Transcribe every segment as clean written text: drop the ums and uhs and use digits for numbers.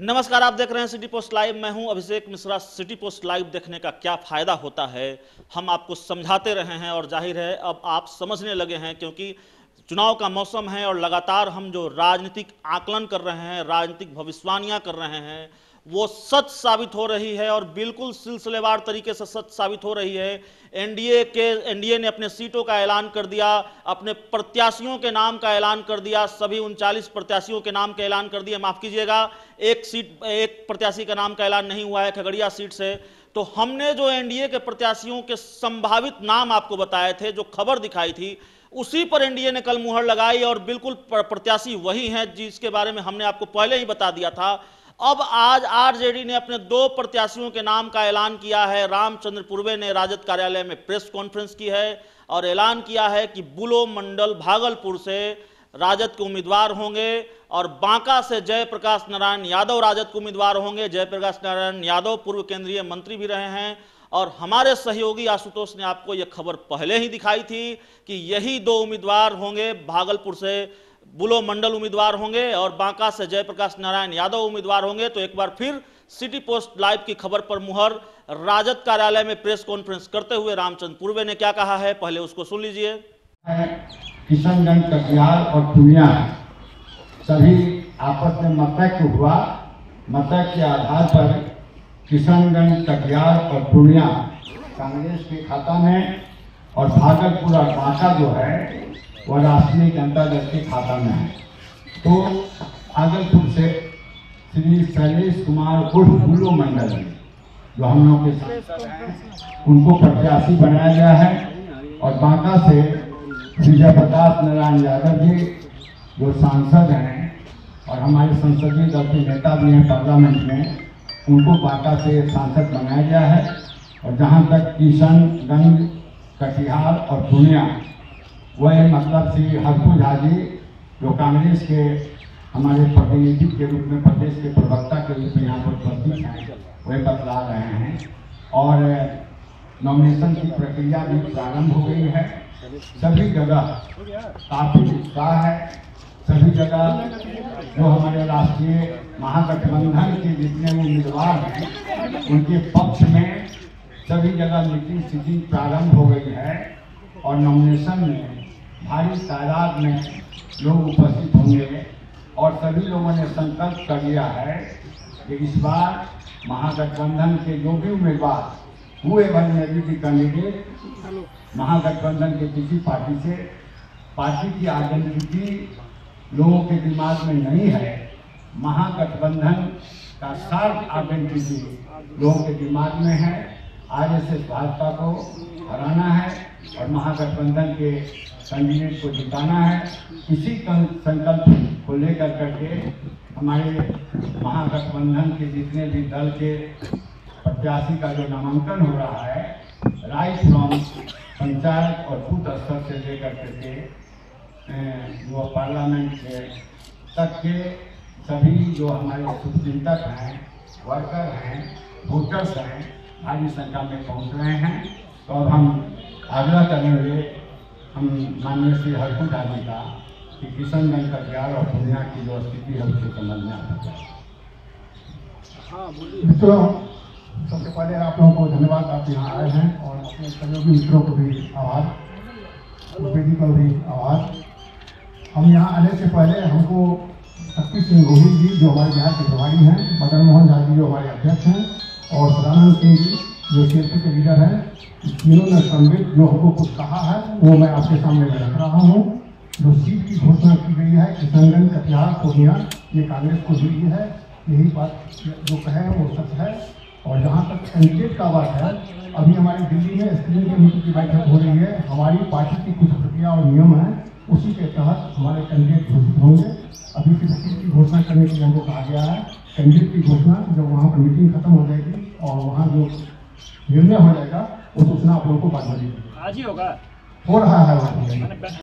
नमस्कार, आप देख रहे हैं सिटी पोस्ट लाइव। मैं हूं Abhishek Mishra. City post live देखने का क्या फायदा होता है हम आपको समझाते रहे हैं और जाहिर है अब आप समझने लगे हैं, क्योंकि चुनाव का मौसम है और लगातार हम जो राजनीतिक आकलन कर रहे हैं, राजनीतिक भविष्यवाणियां कर रहे हैं, वो सच साबित हो रही है और बिल्कुल सिलसिलेवार तरीके से सच साबित हो रही है। एनडीए ने अपने सीटों का ऐलान कर दिया, अपने प्रत्याशियों के नाम का ऐलान कर दिया, सभी 39 प्रत्याशियों के नाम का ऐलान कर दिया। माफ कीजिएगा, एक प्रत्याशी का नाम का ऐलान नहीं हुआ है खगड़िया सीट से। तो हमने जो एनडीए के प्रत्याशियों के संभावित नाम आपको बताए थे, जो खबर दिखाई थी, उसी पर एनडीए ने कल मुहर लगाई और बिल्कुल प्रत्याशी वही हैं जिसके बारे में हमने आपको पहले ही बता दिया था। अब आज आरजेडी ने अपने 2 प्रत्याशियों के नाम का ऐलान किया है। रामचंद्र पूर्वे ने राजद कार्यालय में प्रेस कॉन्फ्रेंस की है और ऐलान किया है कि बुलो मंडल भागलपुर से राजद के उम्मीदवार होंगे और बांका से जयप्रकाश नारायण यादव राजद के उम्मीदवार होंगे। जयप्रकाश नारायण यादव पूर्व केंद्रीय मंत्री भी रहे हैं और हमारे सहयोगी आशुतोष ने आपको यह खबर पहले ही दिखाई थी कि यही 2 उम्मीदवार होंगे। भागलपुर से बुलो मंडल उम्मीदवार होंगे और बांका से जयप्रकाश नारायण यादव उम्मीदवार होंगे। तो एक बार फिर सिटी पोस्ट लाइव की खबर पर मुहर। राजद कार्यालय में प्रेस कॉन्फ्रेंस करते हुए रामचंद्र पूर्वे ने क्या कहा है, पहले उसको सुन लीजिए। किशनगंज, कटिहार और पूर्णिया सभी आपस में मतैक्य हुआ। मतैक्य के आधार पर किशनगंज, कटिहार और पूर्णिया कांग्रेस के खाता में और भागलपुर और बांका जो है वह राष्ट्रीय जनता दल के खाता में है। तो भागलपुर से श्री शैलेश कुमार उर्फ बुलो मंडल जो हम लोग के सांसद हैं उनको प्रत्याशी बनाया गया है और बांका से श्री जयप्रकाश नारायण यादव जी जो सांसद हैं और हमारे संसदीय दल के नेता भी हैं पार्लियामेंट में, उनको बांका से सांसद बनाया गया है। और जहाँ तक किशनगंज, कटिहार और पूर्णिया, वह मतलब श्री हरकू झा जी जो कांग्रेस के हमारे प्रतिनिधि के रूप में, प्रदेश के प्रवक्ता के रूप में यहाँ पर उपस्थित हैं, वह बतला रहे हैं। और नॉमिनेशन की प्रक्रिया भी प्रारंभ हो गई है। सभी जगह काफी उत्साह है। सभी जगह जो हमारे राष्ट्रीय महागठबंधन के जितने उम्मीदवार हैं उनके पक्ष में सभी जगह मीटिंग सीटिंग प्रारंभ हो गई है और नॉमिनेशन में भारी तादाद में लोग उपस्थित होंगे। और सभी लोगों ने संकल्प कर लिया है कि इस बार महागठबंधन के जो भी उम्मीदवार हुए भी कैंडिडेट महागठबंधन के किसी पार्टी से, पार्टी की आइडेंटिटी लोगों के दिमाग में नहीं है। महागठबंधन का सार्थ आइडेंटिटी लोगों के दिमाग में है। आरएसएस भाजपा को हराना है और महागठबंधन के कैंडिडेट को जिताना है। इसी संकल्प को लेकर करके हमारे महागठबंधन के जितने भी दल के प्रत्याशी का जो नामांकन हो रहा है, राइट फ्रॉम पंचायत और बूथ स्तर से लेकर करके जो पार्लियामेंट तक के सभी जो हमारे शुभचिंतक हैं, वर्कर हैं, वोटर्स हैं, भारी संख्या में पहुंच रहे हैं। तो अब हम आग्रह करेंगे हम माननीय श्री हरकू झा जी का कि किशनगंज, कटिहार और पूर्णिया की जो स्थिति है उसे समझना है। मित्रों, सबसे पहले आप लोगों को धन्यवाद, आप यहाँ आए हैं और अपने सहयोगी मित्रों को भी आभार, बेटी को भी आभार। हम यहाँ आने से पहले हमको शक्ति सिंह गोहिल जी जो हमारे बिहार के प्रभारी हैं, मदन मोहन झा जी जो हमारे अध्यक्ष हैं और सदानंद सिंह जी जो सीएलपी के लीडर हैं, तीनों ने संबित जो हमको कुछ कहा है वो मैं आपके सामने में रख रहा हूँ। जो सीट की घोषणा की गई है किशनगंज, कटिहार, पूर्णिया, ये कांग्रेस को दी है। यही बात जो कहे हैं वो सच है। और जहाँ तक कैंडिडेट का बात है, अभी हमारी दिल्ली में स्क्रीनिंग कमेटी की बैठक हो रही है। हमारी पार्टी की कुछ प्रक्रिया और नियम है, उसी के तहत हमारे कैंडिडेट घोषित होंगे। अभी किसी सीट की घोषणा करने के लिए हमको कहा गया है। कैंडिडेट की घोषणा जब वहाँ पर मीटिंग खत्म हो जाएगी और वहाँ जो निर्णय हो जाएगा वो सूचना आप लोगों को बाद में आज ही होगा, हो रहा है।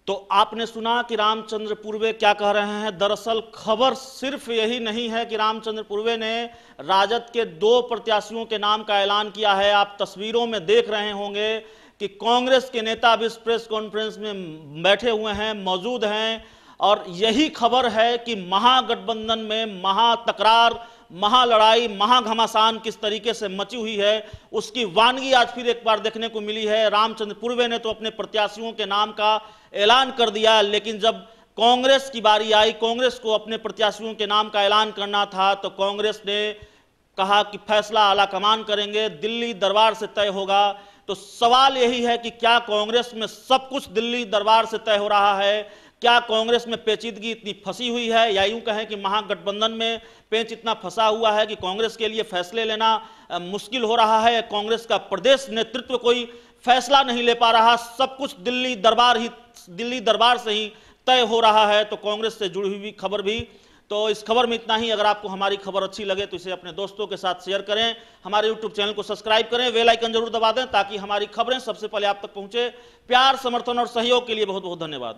तो आपने सुना कि रामचंद्र पूर्वे क्या कह रहे हैं। दरअसल खबर सिर्फ यही नहीं है कि रामचंद्र पूर्वे ने राजद के 2 प्रत्याशियों के नाम का ऐलान किया है। आप तस्वीरों में देख रहे होंगे कि कांग्रेस के नेता भी इस प्रेस कॉन्फ्रेंस में बैठे हुए हैं, मौजूद हैं और यही खबर है कि महागठबंधन में महातकरार, महालड़ाई, महाघमासान किस तरीके से मची हुई है, उसकी वानगी आज फिर एक बार देखने को मिली है। रामचंद्र पूर्वे ने तो अपने प्रत्याशियों के नाम का ऐलान कर दिया, लेकिन जब कांग्रेस की बारी आई, कांग्रेस को अपने प्रत्याशियों के नाम का ऐलान करना था, तो कांग्रेस ने कहा कि फैसला आला कमान करेंगे, दिल्ली दरबार से तय होगा। तो सवाल यही है कि क्या कांग्रेस में सब कुछ दिल्ली दरबार से तय हो रहा है? क्या कांग्रेस में पेचीदगी इतनी फंसी हुई है, या यूं कहें कि महागठबंधन में पेंच इतना फंसा हुआ है कि कांग्रेस के लिए फैसले लेना मुश्किल हो रहा है? कांग्रेस का प्रदेश नेतृत्व कोई फैसला नहीं ले पा रहा, सब कुछ दिल्ली दरबार से ही तय हो रहा है। तो कांग्रेस से जुड़ी हुई खबर भी। तो इस खबर में इतना ही। अगर आपको हमारी खबर अच्छी लगे तो इसे अपने दोस्तों के साथ शेयर करें, हमारे YouTube चैनल को सब्सक्राइब करें, बेल आइकन जरूर दबा दें ताकि हमारी खबरें सबसे पहले आप तक पहुंचे। प्यार, समर्थन और सहयोग के लिए बहुत बहुत धन्यवाद।